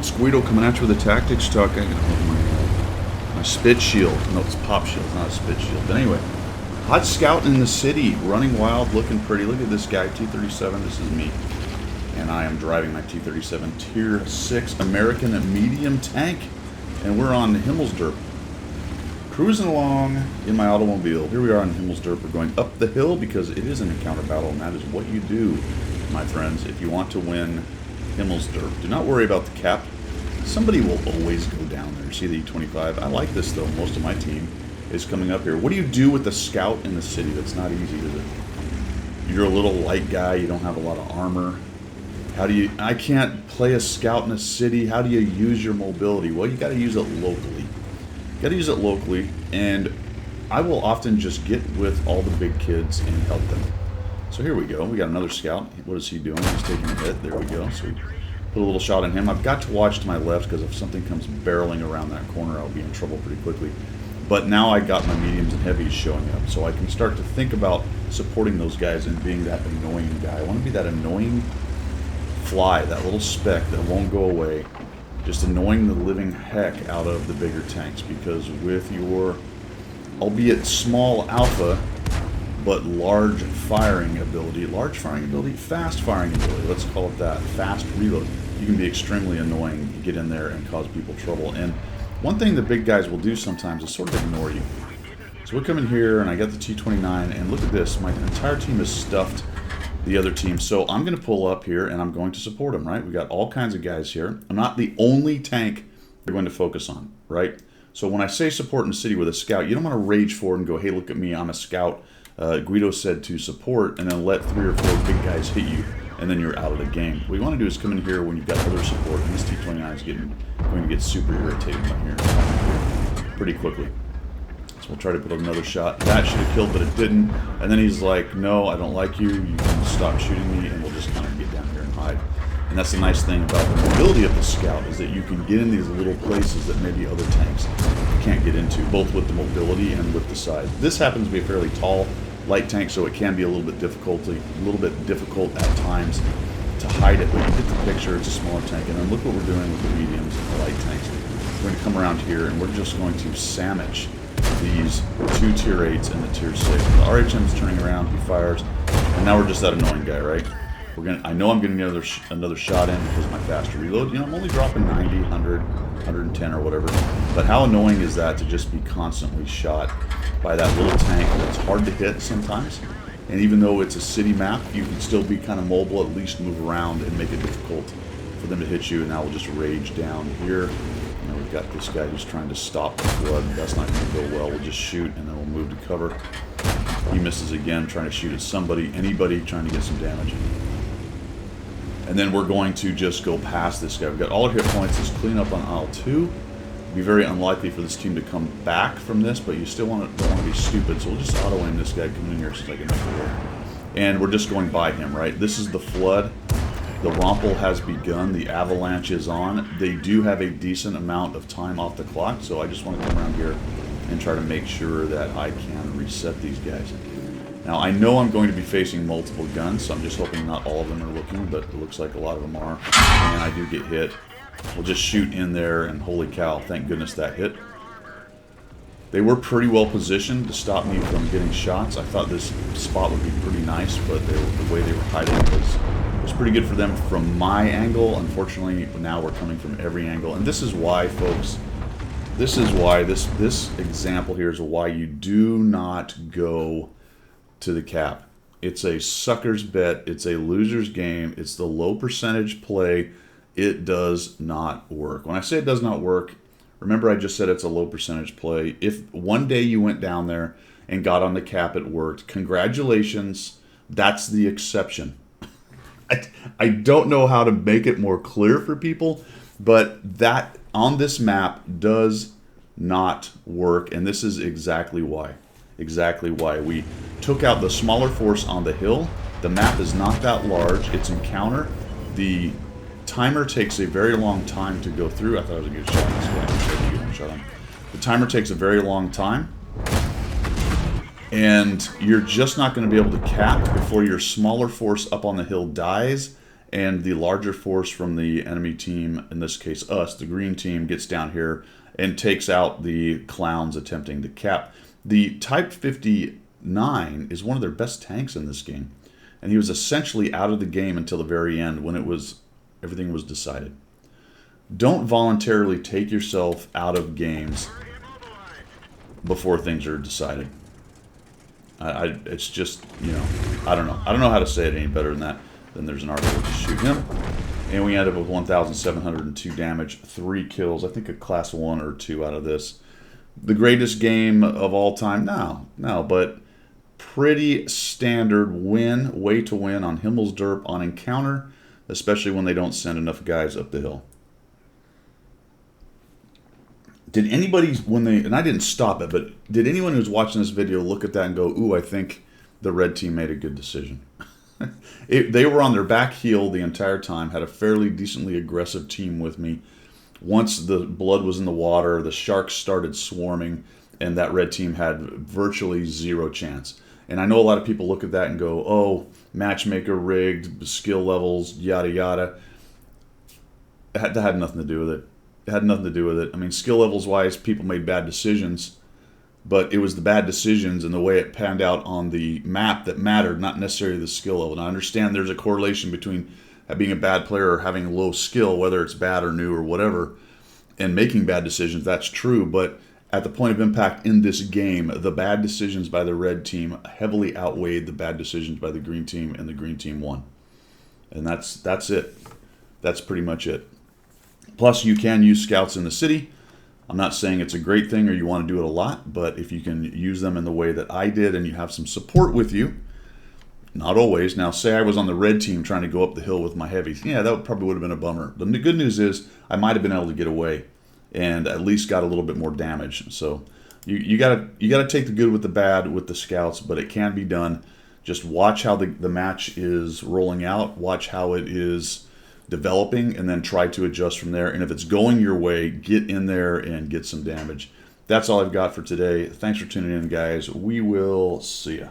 it's Guido coming at you with a tactics talk. I got my spit shield. No, it's pop shield, not a spit shield. But anyway, hot scouting in the city, running wild, looking pretty. Look at this guy, T-37. This is me. And I am driving my T-37 Tier 6 American medium tank. And we're on Himmelsdorp. Cruising along in my automobile. Here we are on Himmelsdorp. We're going up the hill because it is an encounter battle, and that is what you do, my friends, if you want to win Himmelsdorp. Do not worry about the cap. Somebody will always go down there. See the E25? I like this, though. Most of my team is coming up here. What do you do with the scout in the city? That's not easy, is it? You're a little light guy. You don't have a lot of armor. How do you... I can't play a scout in a city. How do you use your mobility? Well, you got to use it locally. You got to use it locally, and I will often just get with all the big kids and help them. So here we go. We got another scout. What is he doing? He's taking a hit. There we go. So we put a little shot on him. I've got to watch to my left because if something comes barreling around that corner, I'll be in trouble pretty quickly. But now I got my mediums and heavies showing up, so I can start to think about supporting those guys and being that annoying guy. I want to be that annoying fly, that little speck that won't go away, just annoying the living heck out of the bigger tanks, because with your, albeit small alpha, but large firing ability, fast firing ability, let's call it that, fast reload, you can be extremely annoying, get in there and cause people trouble. And one thing the big guys will do sometimes is sort of ignore you. So we come in here and I got the T-29, and look at this, my entire team is stuffed the other team. So I'm going to pull up here and I'm going to support them, right? We got all kinds of guys here. I'm not the only tank we're going to focus on, right? So when I say support in the city with a scout, you don't want to rage forward and go, hey, look at me, I'm a scout. Guido said to support, and then let 3 or 4 big guys hit you, and then you're out of the game. What you want to do is come in here when you've got other support, and this T-29 is going to get super irritated by here pretty quickly. So we'll try to put another shot. That should have killed, but it didn't. And then he's like, no, I don't like you. You can stop shooting me, and we'll just kind of get down here and hide. And that's the nice thing about the mobility of the scout, is that you can get in these little places that maybe other tanks can't get into, both with the mobility and with the size. This happens to be a fairly tall, light tank, so it can be a little bit difficult at times to hide it, but you get the picture. It's a smaller tank. And then look what we're doing with the mediums and the light tanks. We're going to come around here, and we're just going to sandwich these 2 Tier 8s and the Tier 6. The RHM's turning around, he fires, and now we're just that annoying guy, right? I know I'm getting another shot in because of my faster reload. You know, I'm only dropping 90, 100, 110 or whatever. But how annoying is that to just be constantly shot by that little tank that's hard to hit sometimes? And even though it's a city map, you can still be kind of mobile, at least move around and make it difficult for them to hit you. And now we'll just rage down here. You know, we've got this guy who's trying to stop the flood. That's not going to go well. We'll just shoot, and then we'll move to cover. He misses again, trying to shoot at somebody, anybody trying to get some damage. And then we're going to just go past this guy. We've got all our hit points. Let's clean up on aisle 2. It'd be very unlikely for this team to come back from this, but you still don't want to be stupid. So we'll just auto-aim this guy coming in here since I can make it work. And we're just going by him, right? This is the flood. The Rompel has begun. The avalanche is on. They do have a decent amount of time off the clock, so I just want to come around here and try to make sure that I can reset these guys. Now, I know I'm going to be facing multiple guns, so I'm just hoping not all of them are looking, but it looks like a lot of them are. And I do get hit. We'll just shoot in there, and holy cow, thank goodness that hit. They were pretty well positioned to stop me from getting shots. I thought this spot would be pretty nice, but the way they were hiding was pretty good for them from my angle. Unfortunately, now we're coming from every angle. And this is why, folks, this example here is why you do not go to the cap. It's a sucker's bet. It's a loser's game. It's the low percentage play. It does not work. When I say it does not work, remember I just said it's a low percentage play. If one day you went down there and got on the cap, it worked. Congratulations. That's the exception. I don't know how to make it more clear for people, but that on this map does not work, and this is exactly why. Exactly why. We took out the smaller force on the hill. The map is not that large. It's encounter. The timer takes a very long time to go through. I thought I was going to get a shot on this guy. The timer takes a very long time. And you're just not going to be able to cap before your smaller force up on the hill dies and the larger force from the enemy team, in this case us, the green team, gets down here and takes out the clowns attempting to cap. The Type 59 is one of their best tanks in this game, and he was essentially out of the game until the very end when everything was decided. Don't voluntarily take yourself out of games before things are decided. It's just, I don't know. I don't know how to say it any better than that. Then there's an article to shoot him. And we end up with 1,702 damage, 3 kills. I think a class 1 or 2 out of this. The greatest game of all time? No, but pretty standard win, way to win on Himmelsderp on encounter, especially when they don't send enough guys up the hill. Did anybody, and I didn't stop it, but did anyone who's watching this video look at that and go, ooh, I think the red team made a good decision? They were on their back heel the entire time, had a fairly decently aggressive team with me. Once the blood was in the water, the sharks started swarming, and that red team had virtually zero chance. And I know a lot of people look at that and go, oh, matchmaker rigged, skill levels, yada, yada. That had nothing to do with it. It had nothing to do with it. I mean, skill levels wise, people made bad decisions, but it was the bad decisions and the way it panned out on the map that mattered, not necessarily the skill level. And I understand there's a correlation between being a bad player or having low skill, whether it's bad or new or whatever, and making bad decisions. That's true, but at the point of impact in this game, the bad decisions by the red team heavily outweighed the bad decisions by the green team, and the green team won. And that's it. That's pretty much it. Plus, you can use scouts in the city. I'm not saying it's a great thing or you want to do it a lot, but if you can use them in the way that I did and you have some support with you, not always. Now, say I was on the red team trying to go up the hill with my heavies. Yeah, that probably would have been a bummer. The good news is I might have been able to get away and at least got a little bit more damage. So you gotta take the good with the bad with the scouts, but it can be done. Just watch how the match is rolling out. Watch how it is developing, and then try to adjust from there. And if it's going your way, get in there and get some damage. That's all I've got for today. Thanks for tuning in, guys. We will see ya.